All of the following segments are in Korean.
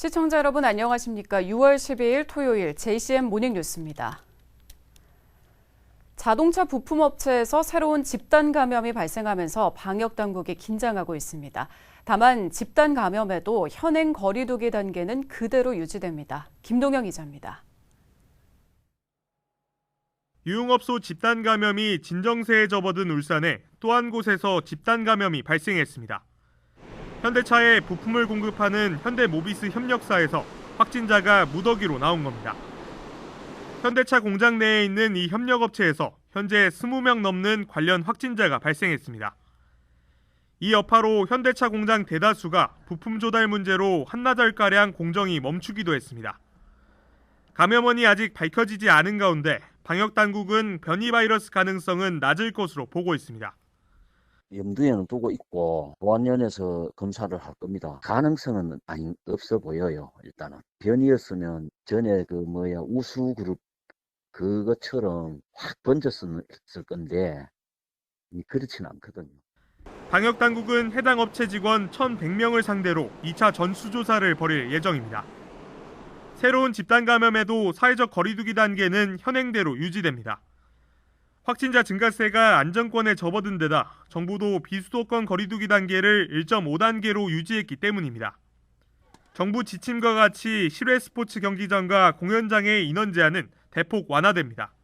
시청자 여러분 안녕하십니까? 6월 12일 토요일 JCM 모닝뉴스입니다. 자동차 부품업체에서 새로운 집단 감염이 발생하면서 방역당국이 긴장하고 있습니다. 다만 집단 감염에도 현행 거리두기 단계는 그대로 유지됩니다. 김동영 기자입니다. 유흥업소 집단 감염이 진정세에 접어든 울산에 또 한 곳에서 집단 감염이 발생했습니다. 현대차에 부품을 공급하는 현대모비스 협력사에서 확진자가 무더기로 나온 겁니다. 현대차 공장 내에 있는 이 협력업체에서 현재 20명 넘는 관련 확진자가 발생했습니다. 이 여파로 현대차 공장 대다수가 부품 조달 문제로 한나절가량 공정이 멈추기도 했습니다. 감염원이 아직 밝혀지지 않은 가운데 방역당국은 변이 바이러스 가능성은 낮을 것으로 보고 있습니다. 염두에는 두고 있고 보안연에서 검사를 할 겁니다. 가능성은 없어 보여요. 일단은 변이였으면 전에 우수그룹 그것처럼 확 번졌을 건데 그렇지는 않거든요. 방역당국은 해당 업체 직원 1,100명을 상대로 2차 전수조사를 벌일 예정입니다. 새로운 집단 감염에도 사회적 거리두기 단계는 현행대로 유지됩니다. 확진자 증가세가 안정권에 접어든 데다 정부도 비수도권 거리두기 단계를 1.5단계로 유지했기 때문입니다. 정부 지침과 같이 실외 스포츠 경기장과 공연장의 인원 제한은 대폭 완화됩니다.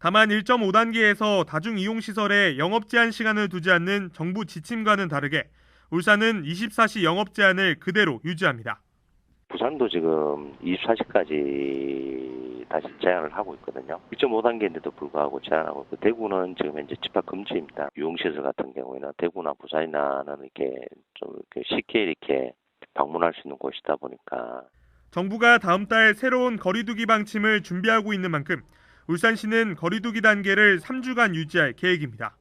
다만 1.5단계에서 다중이용시설에 영업 제한 시간을 두지 않는 정부 지침과는 다르게 울산은 24시 영업 제한을 그대로 유지합니다. 부산도 지금 24시까지 다시 제한을 하고 있거든요. 1.5단계인데도 불구하고 제한하고 있고, 대구는 지금 현재 집합 금지입니다. 유흥시설 같은 경우에는 대구나 부산이나는 이렇게 좀 쉽게 이렇게 방문할 수 있는 곳이다 보니까. 정부가 다음 달 새로운 거리두기 방침을 준비하고 있는 만큼 울산시는 거리두기 단계를 3주간 유지할 계획입니다.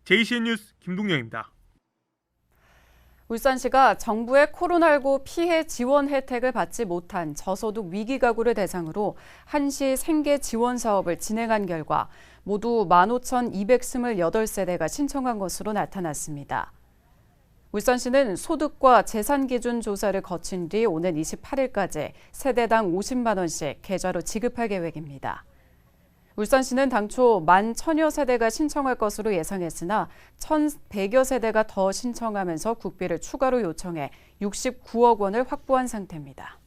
JCN 뉴스 김동영입니다. 울산시가 정부의 코로나19 피해 지원 혜택을 받지 못한 저소득 위기가구를 대상으로 한시 생계 지원 사업을 진행한 결과 모두 15,228세대가 신청한 것으로 나타났습니다. 울산시는 소득과 재산 기준 조사를 거친 뒤 오는 28일까지 세대당 50만 원씩 계좌로 지급할 계획입니다. 울산시는 당초 11,000여 세대가 신청할 것으로 예상했으나 1,100여 세대가 더 신청하면서 국비를 추가로 요청해 69억 원을 확보한 상태입니다.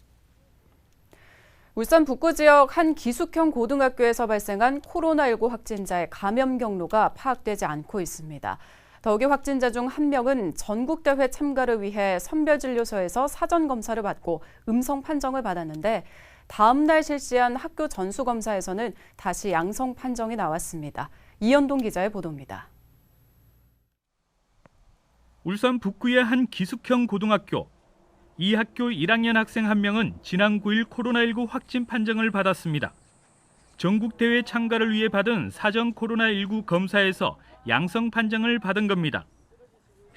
울산 북구 지역 한 기숙형 고등학교에서 발생한 코로나19 확진자의 감염 경로가 파악되지 않고 있습니다. 더욱이 확진자 중 한 명은 전국대회 참가를 위해 선별진료소에서 사전검사를 받고 음성 판정을 받았는데 다음 날 실시한 학교 전수검사에서는 다시 양성 판정이 나왔습니다. 이현동 기자의 보도입니다. 울산 북구의 한 기숙형 고등학교. 이 학교 1학년 학생 한 명은 지난 9일 코로나19 확진 판정을 받았습니다. 전국대회 참가를 위해 받은 사전 코로나19 검사에서 양성 판정을 받은 겁니다.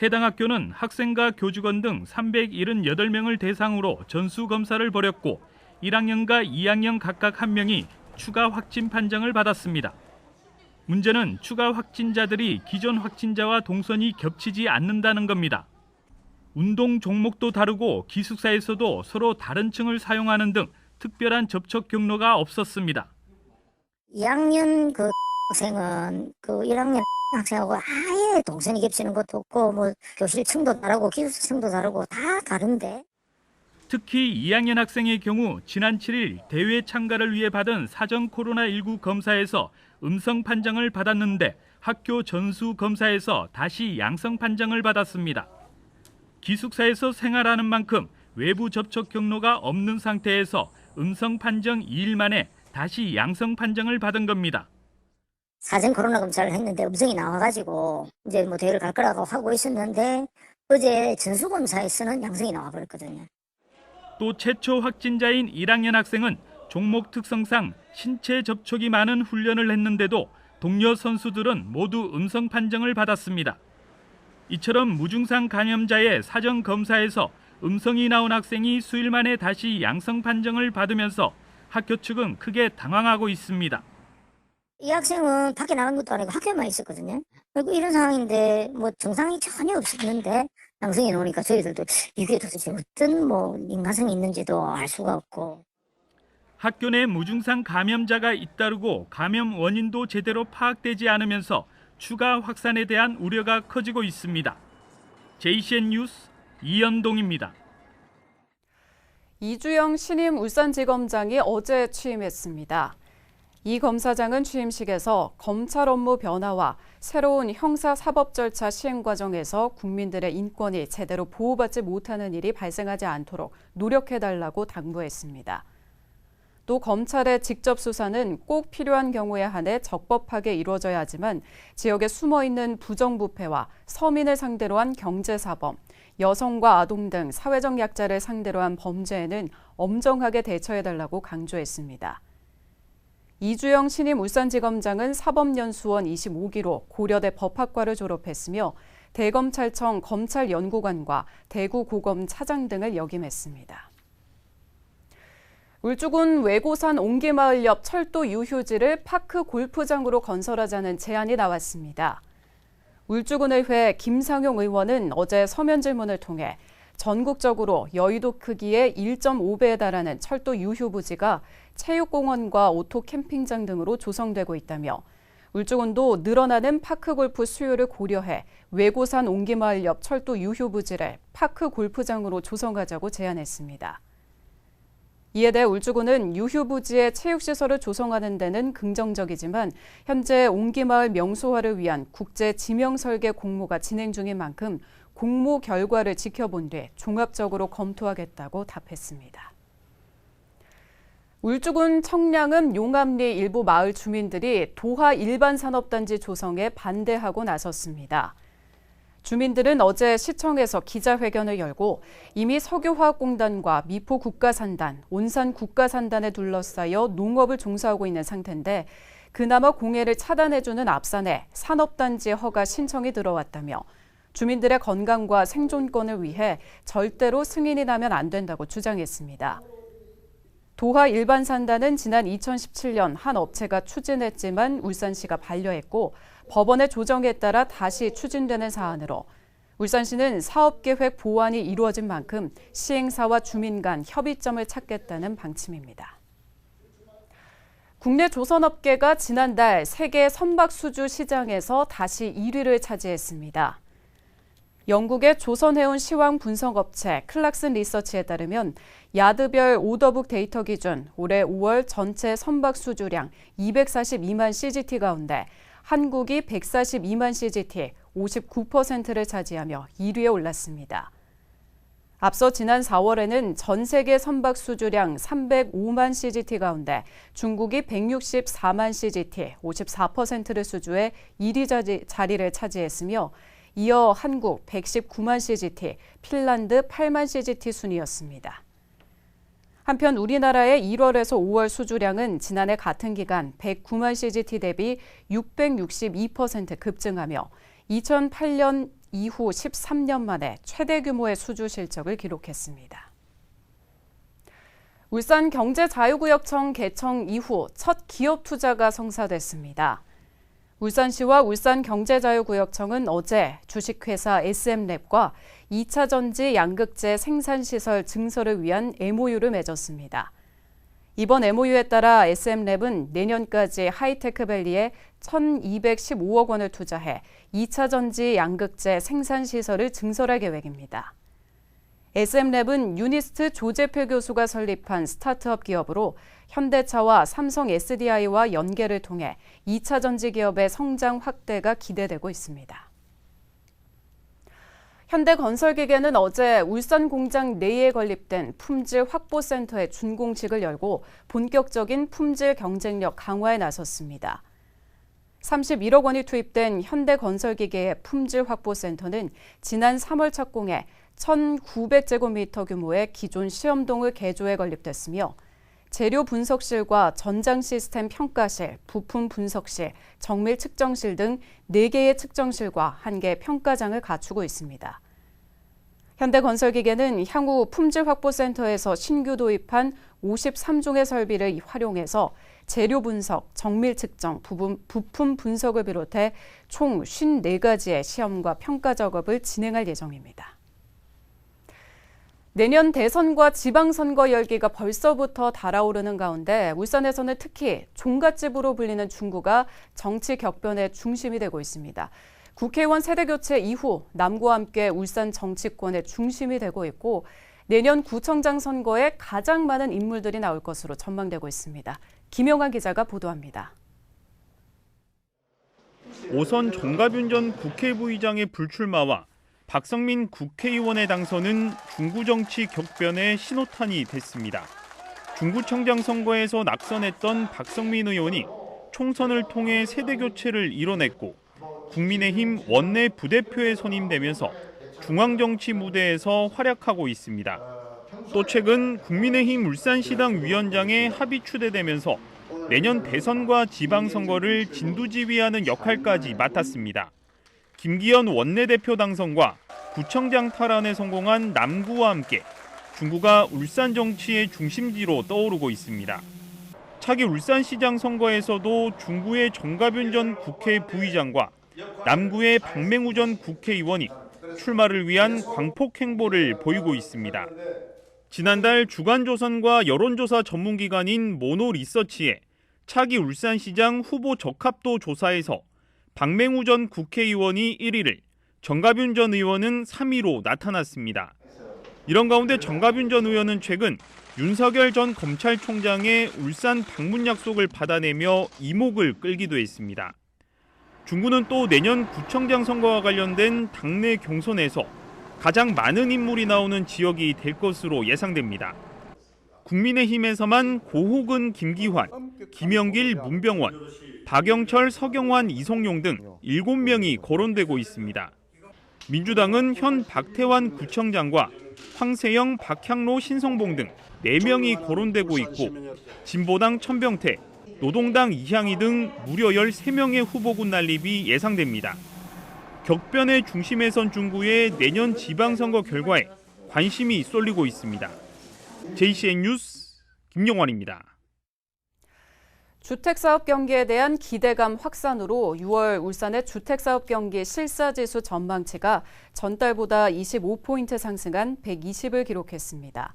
해당 학교는 학생과 교직원 등 378명을 대상으로 전수검사를 벌였고 1학년과 2학년 각각 한 명이 추가 확진 판정을 받았습니다. 문제는 추가 확진자들이 기존 확진자와 동선이 겹치지 않는다는 겁니다. 운동 종목도 다르고 기숙사에서도 서로 다른 층을 사용하는 등 특별한 접촉 경로가 없었습니다. 2학년 학생은 1학년 학생하고 아예 동선이 겹치는 것도 없고 교실 층도 다르고 기숙사 층도 다르고 다 다른데. 특히 2학년 학생의 경우 지난 7일 대회 참가를 위해 받은 사전 코로나19 검사에서 음성 판정을 받았는데 학교 전수 검사에서 다시 양성 판정을 받았습니다. 기숙사에서 생활하는 만큼 외부 접촉 경로가 없는 상태에서 음성 판정 2일 만에 다시 양성 판정을 받은 겁니다. 사전 코로나 검사를 했는데 음성이 나와가지고 이제 대회를 갈 거라고 하고 있었는데 어제 전수 검사에서는 양성이 나와버렸거든요. 또 최초 확진자인 1학년 학생은 종목 특성상 신체 접촉이 많은 훈련을 했는데도 동료 선수들은 모두 음성 판정을 받았습니다. 이처럼 무증상 감염자의 사전 검사에서 음성이 나온 학생이 수일 만에 다시 양성 판정을 받으면서 학교 측은 크게 당황하고 있습니다. 이 학생은 밖에 나간 것도 아니고 학교에만 있었거든요. 그리고 이런 상황인데 정상이 전혀 없었는데 양성이 나오니까 저희들도 이게 도대체 어떤 뭐 인과성이 있는지도 알 수가 없고. 학교 내 무증상 감염자가 잇따르고 감염 원인도 제대로 파악되지 않으면서 추가 확산에 대한 우려가 커지고 있습니다. JCN 뉴스 이연동입니다. 이주영 신임 울산지검장이 어제 취임했습니다. 이 검사장은 취임식에서 검찰 업무 변화와 새로운 형사사법 절차 시행 과정에서 국민들의 인권이 제대로 보호받지 못하는 일이 발생하지 않도록 노력해달라고 당부했습니다. 또 검찰의 직접 수사는 꼭 필요한 경우에 한해 적법하게 이루어져야 하지만 지역에 숨어있는 부정부패와 서민을 상대로 한 경제사범, 여성과 아동 등 사회적 약자를 상대로 한 범죄에는 엄정하게 대처해달라고 강조했습니다. 이주영 신임 울산지검장은 사법연수원 25기로 고려대 법학과를 졸업했으며 대검찰청 검찰연구관과 대구고검 차장 등을 역임했습니다. 울주군 외고산 옹기마을 옆 철도 유휴지를 파크 골프장으로 건설하자는 제안이 나왔습니다. 울주군의회 김상용 의원은 어제 서면 질문을 통해 전국적으로 여의도 크기의 1.5배에 달하는 철도 유휴 부지가 체육공원과 오토 캠핑장 등으로 조성되고 있다며 울주군도 늘어나는 파크골프 수요를 고려해 외고산 옹기마을 옆 철도 유휴 부지를 파크 골프장으로 조성하자고 제안했습니다. 이에 대해 울주군은 유휴 부지에 체육시설을 조성하는 데는 긍정적이지만 현재 옹기마을 명소화를 위한 국제 지명 설계 공모가 진행 중인 만큼 공모 결과를 지켜본 뒤 종합적으로 검토하겠다고 답했습니다. 울주군 청량읍 용암리 일부 마을 주민들이 도하 일반산업단지 조성에 반대하고 나섰습니다. 주민들은 어제 시청에서 기자회견을 열고 이미 석유화학공단과 미포국가산단, 온산국가산단에 둘러싸여 농업을 종사하고 있는 상태인데 그나마 공해를 차단해주는 앞산에 산업단지 허가 신청이 들어왔다며 주민들의 건강과 생존권을 위해 절대로 승인이 나면 안 된다고 주장했습니다. 도하 일반산단은 지난 2017년 한 업체가 추진했지만 울산시가 반려했고 법원의 조정에 따라 다시 추진되는 사안으로 울산시는 사업계획 보완이 이루어진 만큼 시행사와 주민 간 협의점을 찾겠다는 방침입니다. 국내 조선업계가 지난달 세계 선박수주 시장에서 다시 1위를 차지했습니다. 영국의 조선해운 시황 분석업체 클락슨 리서치에 따르면 야드별 오더북 데이터 기준 올해 5월 전체 선박 수주량 242만 CGT 가운데 한국이 142만 CGT, 59%를 차지하며 1위에 올랐습니다. 앞서 지난 4월에는 전 세계 선박 수주량 305만 CGT 가운데 중국이 164만 CGT, 54%를 수주해 1위 자리를 차지했으며 이어 한국 119만 CGT, 핀란드 8만 CGT 순이었습니다. 한편 우리나라의 1월에서 5월 수주량은 지난해 같은 기간 109만 CGT 대비 662% 급증하며 2008년 이후 13년 만에 최대 규모의 수주 실적을 기록했습니다. 울산경제자유구역청 개청 이후 첫 기업 투자가 성사됐습니다. 울산시와 울산경제자유구역청은 어제 주식회사 SM랩과 2차 전지 양극재 생산시설 증설을 위한 MOU를 맺었습니다. 이번 MOU에 따라 SM랩은 내년까지 하이테크밸리에 1,215억 원을 투자해 2차 전지 양극재 생산시설을 증설할 계획입니다. SM랩은 유니스트 조재필 교수가 설립한 스타트업 기업으로 현대차와 삼성 SDI와 연계를 통해 2차 전지 기업의 성장 확대가 기대되고 있습니다. 현대건설기계는 어제 울산 공장 내에 건립된 품질 확보센터의 준공식을 열고 본격적인 품질 경쟁력 강화에 나섰습니다. 31억 원이 투입된 현대건설기계의 품질 확보센터는 지난 3월 착공해 1,900제곱미터 규모의 기존 시험동을 개조해 건립됐으며 재료 분석실과 전장 시스템 평가실, 부품 분석실, 정밀 측정실 등 4개의 측정실과 1개 평가장을 갖추고 있습니다. 현대건설기계는 향후 품질확보센터에서 신규 도입한 53종의 설비를 활용해서 재료 분석, 정밀 측정, 부품 분석을 비롯해 총 54가지의 시험과 평가 작업을 진행할 예정입니다. 내년 대선과 지방선거 열기가 벌써부터 달아오르는 가운데 울산에서는 특히 종갓집으로 불리는 중구가 정치 격변의 중심이 되고 있습니다. 국회의원 세대교체 이후 남구와 함께 울산 정치권의 중심이 되고 있고 내년 구청장 선거에 가장 많은 인물들이 나올 것으로 전망되고 있습니다. 김영환 기자가 보도합니다. 5선 정가윤 전 국회부의장의 불출마와 박성민 국회의원의 당선은 중구 정치 격변의 신호탄이 됐습니다. 중구청장 선거에서 낙선했던 박성민 의원이 총선을 통해 세대교체를 이뤄냈고 국민의힘 원내 부대표에 선임되면서 중앙정치 무대에서 활약하고 있습니다. 또 최근 국민의힘 울산시당 위원장에 합의 추대되면서 내년 대선과 지방선거를 진두지휘하는 역할까지 맡았습니다. 김기현 원내대표 당선과 구청장 탈환에 성공한 남구와 함께 중구가 울산 정치의 중심지로 떠오르고 있습니다. 차기 울산시장 선거에서도 중구의 정가윤 전 국회 부의장과 남구의 박맹우 전 국회의원이 출마를 위한 광폭 행보를 보이고 있습니다. 지난달 주간조선과 여론조사 전문기관인 모노리서치의 차기 울산시장 후보 적합도 조사에서 박맹우 전 국회의원이 1위를, 정가윤 전 의원은 3위로 나타났습니다. 이런 가운데 정가윤 전 의원은 최근 윤석열 전 검찰총장의 울산 방문 약속을 받아내며 이목을 끌기도 했습니다. 중구는 또 내년 구청장 선거와 관련된 당내 경선에서 가장 많은 인물이 나오는 지역이 될 것으로 예상됩니다. 국민의힘에서만 고호근, 김기환, 김영길, 문병원, 박영철, 서경환, 이성용 등 7명이 거론되고 있습니다. 민주당은 현 박태환 구청장과 황세영, 박향로, 신성봉 등 4명이 거론되고 있고 진보당 천병태, 노동당 이향희 등 무려 13명의 후보군 난립이 예상됩니다. 격변의 중심에 선 중구의 내년 지방선거 결과에 관심이 쏠리고 있습니다. JCN 뉴스 김영환입니다. 주택사업 경기에 대한 기대감 확산으로 6월 울산의 주택사업 경기 실사지수 전망치가 전달보다 25포인트 상승한 120을 기록했습니다.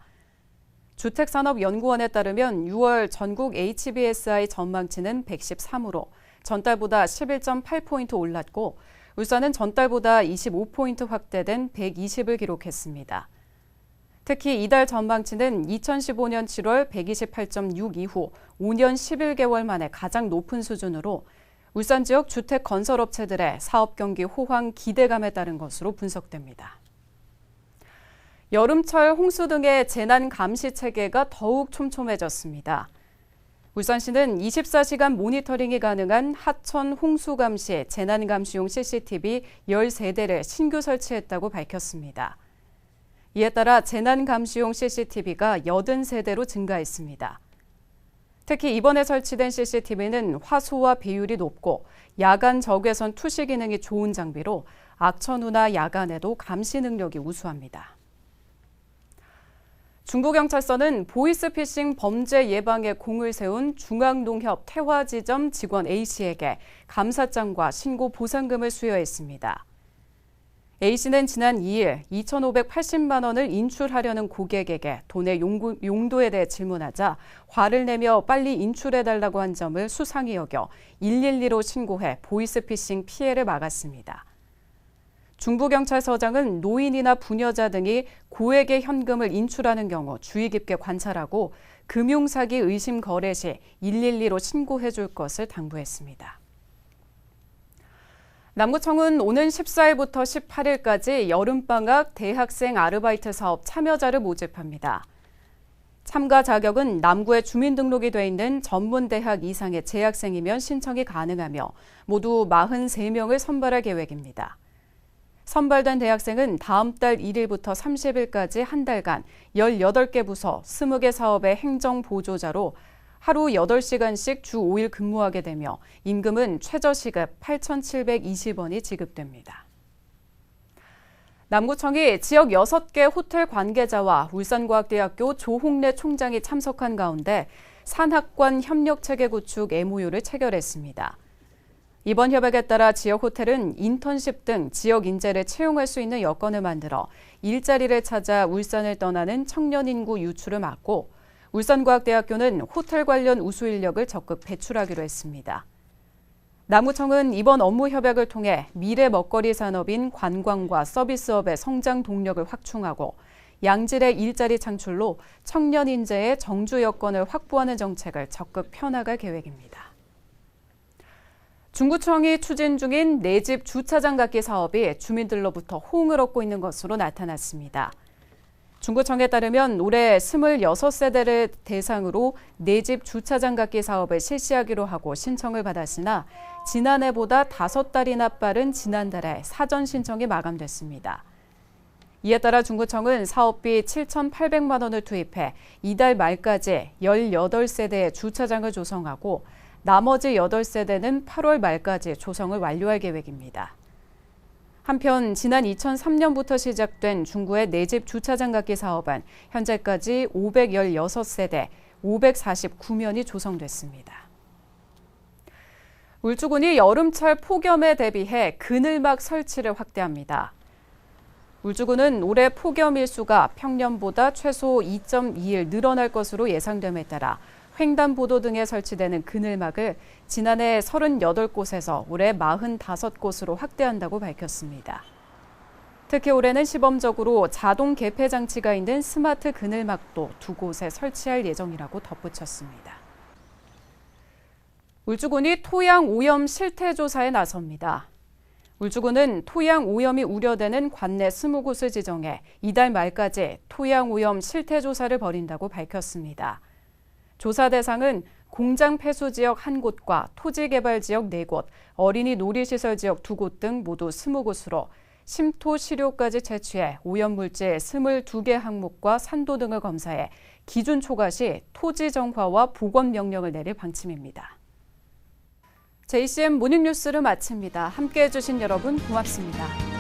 주택산업연구원에 따르면 6월 전국 HBSI 전망치는 113으로 전달보다 11.8포인트 올랐고 울산은 전달보다 25포인트 확대된 120을 기록했습니다. 특히 이달 전망치는 2015년 7월 128.6 이후 5년 11개월 만에 가장 높은 수준으로 울산 지역 주택 건설업체들의 사업 경기 호황 기대감에 따른 것으로 분석됩니다. 여름철 홍수 등의 재난 감시 체계가 더욱 촘촘해졌습니다. 울산시는 24시간 모니터링이 가능한 하천 홍수 감시 재난 감시용 CCTV 13대를 신규 설치했다고 밝혔습니다. 이에 따라 재난 감시용 CCTV가 80세대로 증가했습니다. 특히 이번에 설치된 CCTV는 화소와 배율이 높고 야간 적외선 투시 기능이 좋은 장비로 악천후나 야간에도 감시 능력이 우수합니다. 중부경찰서는 보이스피싱 범죄 예방에 공을 세운 중앙농협 태화지점 직원 A씨에게 감사장과 신고 보상금을 수여했습니다. A씨는 지난 2일 2,580만 원을 인출하려는 고객에게 돈의 용도에 대해 질문하자 화를 내며 빨리 인출해달라고 한 점을 수상히 여겨 112로 신고해 보이스피싱 피해를 막았습니다. 중부경찰서장은 노인이나 부녀자 등이 고액의 현금을 인출하는 경우 주의 깊게 관찰하고 금융사기 의심 거래 시 112로 신고해 줄 것을 당부했습니다. 남구청은 오는 14일부터 18일까지 여름방학 대학생 아르바이트 사업 참여자를 모집합니다. 참가 자격은 남구에 주민등록이 돼 있는 전문대학 이상의 재학생이면 신청이 가능하며 모두 43명을 선발할 계획입니다. 선발된 대학생은 다음 달 1일부터 30일까지 한 달간 18개 부서 20개 사업의 행정보조자로 하루 8시간씩 주 5일 근무하게 되며 임금은 최저시급 8,720원이 지급됩니다. 남구청이 지역 6개 호텔 관계자와 울산과학대학교 조홍래 총장이 참석한 가운데 산학관 협력체계 구축 MOU를 체결했습니다. 이번 협약에 따라 지역 호텔은 인턴십 등 지역 인재를 채용할 수 있는 여건을 만들어 일자리를 찾아 울산을 떠나는 청년 인구 유출을 막고 울산과학대학교는 호텔 관련 우수 인력을 적극 배출하기로 했습니다. 남구청은 이번 업무 협약을 통해 미래 먹거리 산업인 관광과 서비스업의 성장 동력을 확충하고 양질의 일자리 창출로 청년 인재의 정주 여건을 확보하는 정책을 적극 펴나갈 계획입니다. 중구청이 추진 중인 내 집 주차장 갖기 사업이 주민들로부터 호응을 얻고 있는 것으로 나타났습니다. 중구청에 따르면 올해 26세대를 대상으로 내 집 주차장 갖기 사업을 실시하기로 하고 신청을 받았으나 지난해보다 5달이나 빠른 지난달에 사전 신청이 마감됐습니다. 이에 따라 중구청은 사업비 7,800만 원을 투입해 이달 말까지 18세대의 주차장을 조성하고 나머지 8세대는 8월 말까지 조성을 완료할 계획입니다. 한편 지난 2003년부터 시작된 중구의 내 집 주차장 갖기 사업은 현재까지 516세대, 549면이 조성됐습니다. 울주군이 여름철 폭염에 대비해 그늘막 설치를 확대합니다. 울주군은 올해 폭염 일수가 평년보다 최소 2.2일 늘어날 것으로 예상됨에 따라 횡단보도 등에 설치되는 그늘막을 지난해 38곳에서 올해 45곳으로 확대한다고 밝혔습니다. 특히 올해는 시범적으로 자동 개폐 장치가 있는 스마트 그늘막도 2곳에 설치할 예정이라고 덧붙였습니다. 울주군이 토양 오염 실태 조사에 나섭니다. 울주군은 토양 오염이 우려되는 관내 20곳을 지정해 이달 말까지 토양 오염 실태 조사를 벌인다고 밝혔습니다. 조사 대상은 공장 폐수 지역 1곳과 토지 개발 지역 4곳, 어린이 놀이시설 지역 2곳 등 모두 20곳으로 심토 시료까지 채취해 오염물질 22개 항목과 산도 등을 검사해 기준 초과 시 토지 정화와 복원 명령을 내릴 방침입니다. JCM 모닝뉴스를 마칩니다. 함께해 주신 여러분 고맙습니다.